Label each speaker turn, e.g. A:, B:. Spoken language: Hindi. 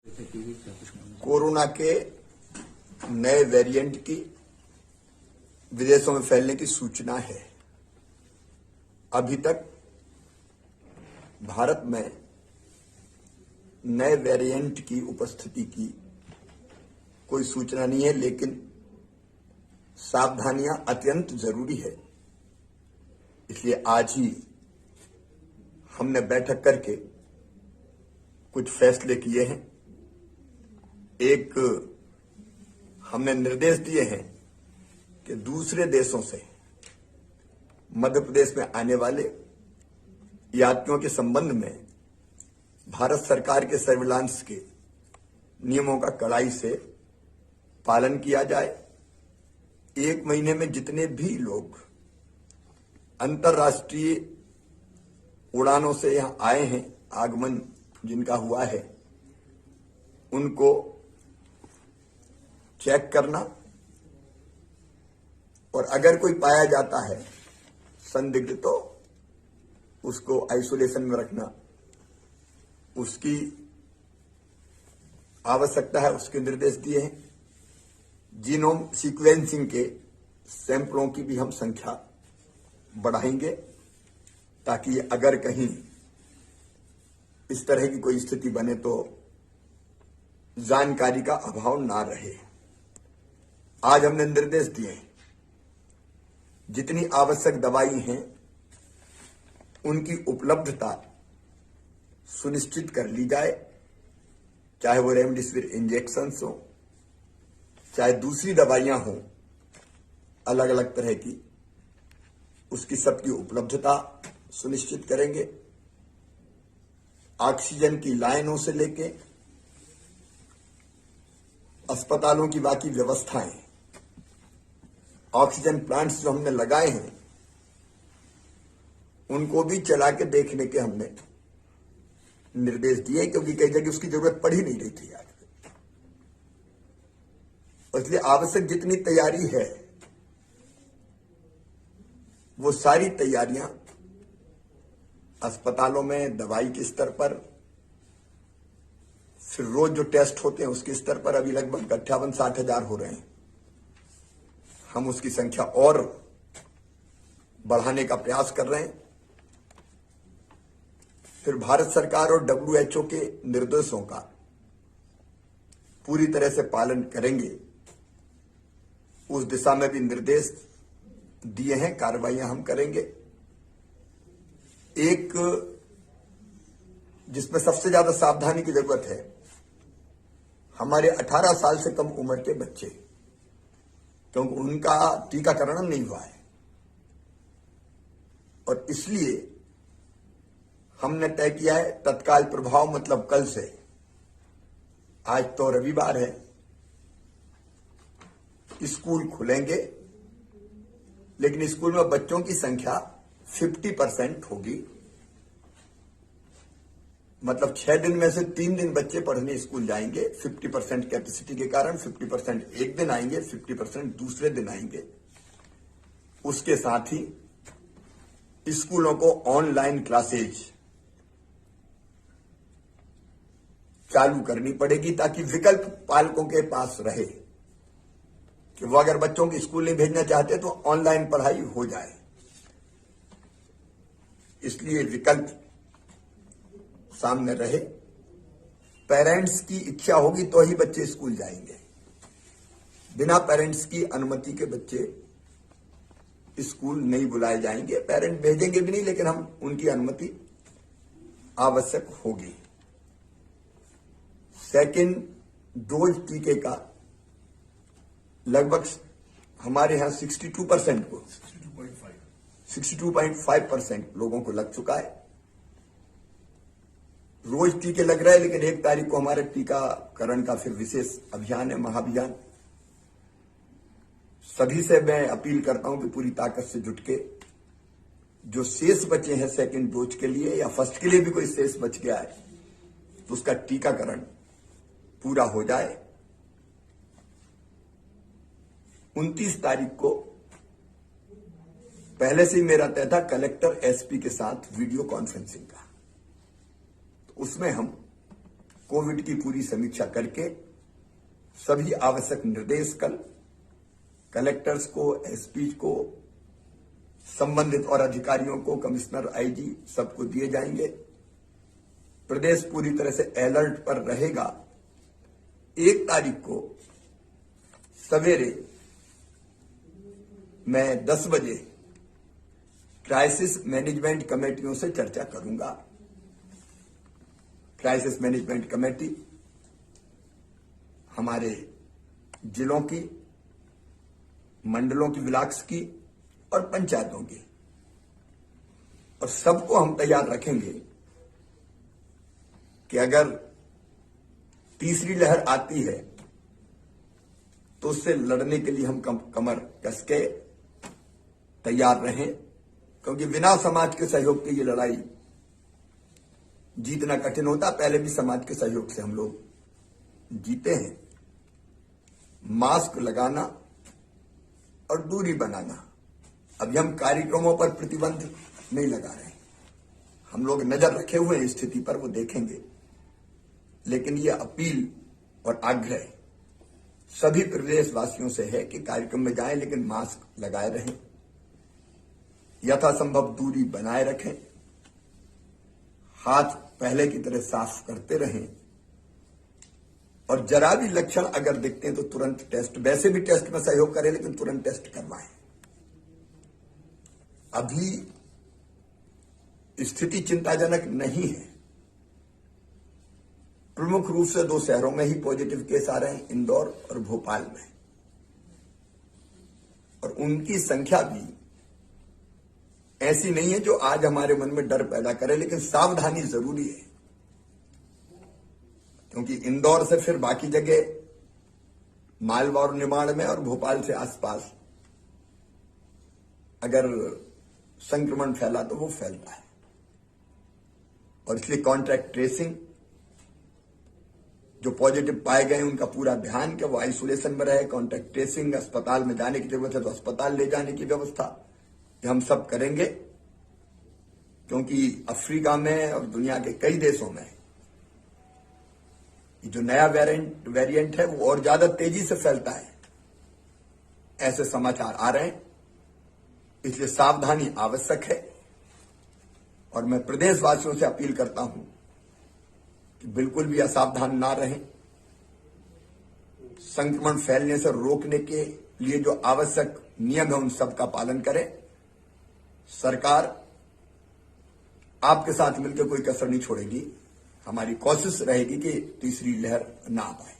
A: कोरोना के नए वेरिएंट की विदेशों में फैलने की सूचना है। अभी तक भारत में नए वेरिएंट की उपस्थिति की कोई सूचना नहीं है, लेकिन सावधानियां अत्यंत जरूरी है। इसलिए आज ही हमने बैठक करके कुछ फैसले किए हैं। एक हमने निर्देश दिए हैं कि दूसरे देशों से मध्य प्रदेश में आने वाले यात्रियों के संबंध में भारत सरकार के सर्विलांस के नियमों का कड़ाई से पालन किया जाए। 1 महीने में जितने भी लोग अंतर्राष्ट्रीय उड़ानों से यहां आए हैं, आगमन जिनका हुआ है, उनको चेक करना और अगर कोई पाया जाता है संदिग्ध तो उसको आइसोलेशन में रखना, उसकी आवश्यकता है, उसके निर्देश दिए हैं। जीनोम सीक्वेंसिंग के सैंपलों की भी हम संख्या बढ़ाएंगे ताकि अगर कहीं इस तरह की कोई स्थिति बने तो जानकारी का अभाव ना रहे। आज हमने निर्देश दिए हैं, जितनी आवश्यक दवाई हैं उनकी उपलब्धता सुनिश्चित कर ली जाए, चाहे वो रेमडेसिविर इंजेक्शन हो, चाहे दूसरी दवाइयां हों अलग अलग तरह की, उसकी सबकी उपलब्धता सुनिश्चित करेंगे। ऑक्सीजन की लाइनों से लेके अस्पतालों की बाकी व्यवस्थाएं, ऑक्सीजन प्लांट्स जो हमने लगाए हैं उनको भी चला के देखने के हमने निर्देश दिए, क्योंकि कई जगह उसकी जरूरत पड़ ही नहीं रही थी यार। इसलिए आवश्यक जितनी तैयारी है वो सारी तैयारियां अस्पतालों में दवाई के स्तर पर, फिर रोज जो टेस्ट होते हैं उसके स्तर पर अभी लगभग 58-60 हजार हो रहे हैं। हम उसकी संख्या और बढ़ाने का प्रयास कर रहे हैं। फिर भारत सरकार और WHO के निर्देशों का पूरी तरह से पालन करेंगे, उस दिशा में भी निर्देश दिए हैं, कार्रवाइयां हम करेंगे। एक जिसमें सबसे ज्यादा सावधानी की जरूरत है, हमारे 18 साल से कम उम्र के बच्चे, क्योंकि उनका टीकाकरण नहीं हुआ है और इसलिए हमने तय किया है तत्काल प्रभाव, मतलब कल से, आज तो रविवार है, स्कूल खुलेंगे, लेकिन स्कूल में बच्चों की संख्या 50% होगी। मतलब 6 दिन में से 3 दिन बच्चे पढ़ने स्कूल जाएंगे। 50% कैपेसिटी के कारण 50% एक दिन आएंगे, 50% दूसरे दिन आएंगे। उसके साथ ही स्कूलों को ऑनलाइन क्लासेज चालू करनी पड़ेगी ताकि विकल्प पालकों के पास रहे कि वो अगर बच्चों को स्कूल नहीं भेजना चाहते तो ऑनलाइन पढ़ाई हो जाए। इसलिए विकल्प सामने रहे। पेरेंट्स की इच्छा होगी तो ही बच्चे स्कूल जाएंगे। बिना पेरेंट्स की अनुमति के बच्चे स्कूल नहीं बुलाए जाएंगे। पेरेंट भेजेंगे भी नहीं, लेकिन हम उनकी अनुमति आवश्यक होगी। सेकेंड डोज टीके का लगभग हमारे यहां 62.5% लोगों को लग चुका है। रोज टीके लग रहे हैं, लेकिन 1 तारीख को हमारे टीकाकरण का फिर विशेष अभियान है, महाअभियान। सभी से मैं अपील करता हूं कि पूरी ताकत से जुट के जो शेष बचे हैं सेकेंड डोज के लिए या फर्स्ट के लिए भी कोई शेष बच गया है तो उसका टीकाकरण पूरा हो जाए। 29 तारीख को पहले से ही मेरा तय था कलेक्टर एसपी के साथ वीडियो कॉन्फ्रेंसिंग का, तो उसमें हम कोविड की पूरी समीक्षा करके सभी आवश्यक निर्देश कल कलेक्टर्स को, एसपी को, संबंधित और अधिकारियों को, कमिश्नर, आईजी सबको दिए जाएंगे। प्रदेश पूरी तरह से अलर्ट पर रहेगा। 1 तारीख को सवेरे मैं 10 बजे क्राइसिस मैनेजमेंट कमेटियों से चर्चा करूंगा। क्राइसिस मैनेजमेंट कमेटी हमारे जिलों की, मंडलों की, ब्लॉक्स की और पंचायतों की, और सबको हम तैयार रखेंगे कि अगर तीसरी लहर आती है तो उससे लड़ने के लिए हम कमर कस के तैयार रहें, क्योंकि बिना समाज के सहयोग के ये लड़ाई जीतना कठिन होता। पहले भी समाज के सहयोग से हम लोग जीते हैं। मास्क लगाना और दूरी बनाना, अभी हम कार्यक्रमों पर प्रतिबंध नहीं लगा रहे हैं। हम लोग नजर रखे हुए हैं स्थिति पर, वो देखेंगे। लेकिन यह अपील और आग्रह सभी प्रदेशवासियों से है कि कार्यक्रम में जाएं लेकिन मास्क लगाए रहें, यथासंभव दूरी बनाए रखें, हाथ पहले की तरह साफ करते रहें, और जरा भी लक्षण अगर दिखते हैं तो तुरंत टेस्ट, वैसे भी टेस्ट में सहयोग करें लेकिन तुरंत टेस्ट करवाएं। अभी स्थिति चिंताजनक नहीं है। प्रमुख रूप से 2 शहरों में ही पॉजिटिव केस आ रहे हैं, इंदौर और भोपाल में, और उनकी संख्या भी ऐसी नहीं है जो आज हमारे मन में डर पैदा करे, लेकिन सावधानी जरूरी है, क्योंकि इंदौर से फिर बाकी जगह मालवा और निमाड़ में और भोपाल से आसपास अगर संक्रमण फैला तो वो फैलता है, और इसलिए कॉन्टैक्ट ट्रेसिंग, जो पॉजिटिव पाए गए उनका पूरा ध्यान कि वो आइसोलेशन में रहे, कॉन्टैक्ट ट्रेसिंग, अस्पताल में जाने की जरूरत है तो अस्पताल ले जाने की व्यवस्था, ये हम सब करेंगे। क्योंकि अफ्रीका में और दुनिया के कई देशों में ये जो नया वेरिएंट है वो और ज्यादा तेजी से फैलता है, ऐसे समाचार आ रहे हैं। इसलिए सावधानी आवश्यक है, और मैं प्रदेशवासियों से अपील करता हूं कि बिल्कुल भी असावधान ना रहें। संक्रमण फैलने से रोकने के लिए जो आवश्यक नियम है उन सब का पालन करें। सरकार आपके साथ मिलकर कोई कसर नहीं छोड़ेगी। हमारी कोशिश रहेगी कि तीसरी लहर ना आ पाए।